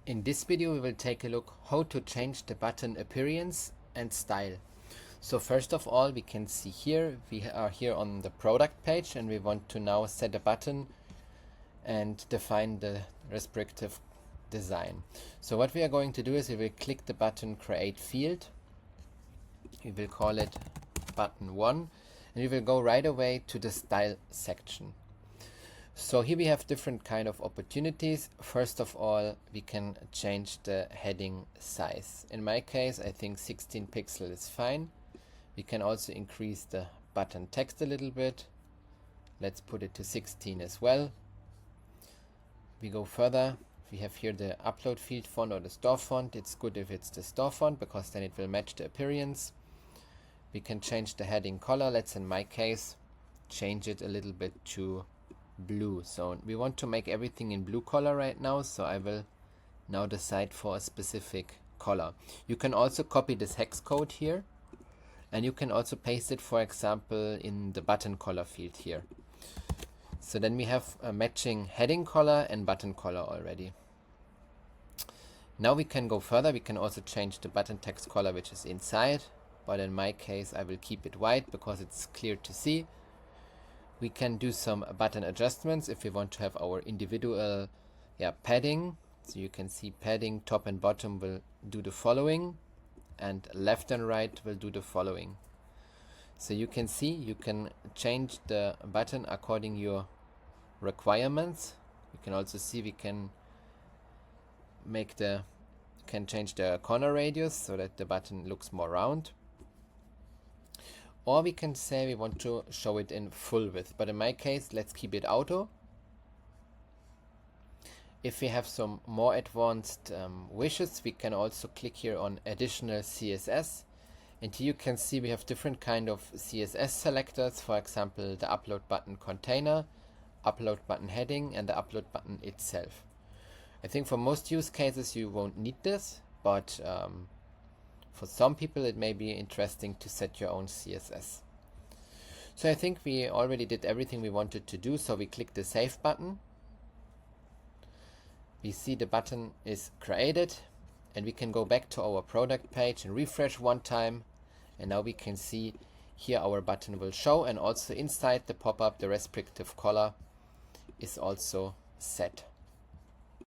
In this video we will take a look how to change the button appearance and style. So first of all, we can see here we are here on the product page and we want to now set a button and define the respective design. So what we are going to do is we will click the button create field. We will call it button 1 and we will go right away to the style section. So here we have different kind of opportunities. First of all, we can change the heading size. In my case, I think 16 pixel is fine. We can also increase the button text a little bit. Let's put it to 16 as well. We go further. We have here the upload field font or the store font. It's good if it's the store font because then it will match the appearance. We can change the heading color. Let's, in my case, change it a little bit to blue. So we want to make everything in blue color right now, so I will now decide for a specific color. You can also copy this hex code here and you can also paste it, for example, in the button color field here. So then we have a matching heading color and button color already. Now we can go further. We can also change the button text color which is inside, but in my case I will keep it white because it's clear to see. We can do some button adjustments if we want to have our individual padding. So you can see padding top and bottom will do the following and left and right will do the following. So you can see you can change the button according your requirements. You can also see we can change the corner radius so that the button looks more round. Or we can say we want to show it in full width, but in my case, let's keep it auto. If we have some more advanced wishes, we can also click here on additional CSS. And here you can see we have different kind of CSS selectors, for example, the upload button container, upload button heading, and the upload button itself. I think for most use cases you won't need this, but for some people it may be interesting to set your own CSS. So I think we already did everything we wanted to do, so we click the save button. We see the button is created and we can go back to our product page and refresh one time, and now we can see here our button will show, and also inside the pop-up the respective color is also set.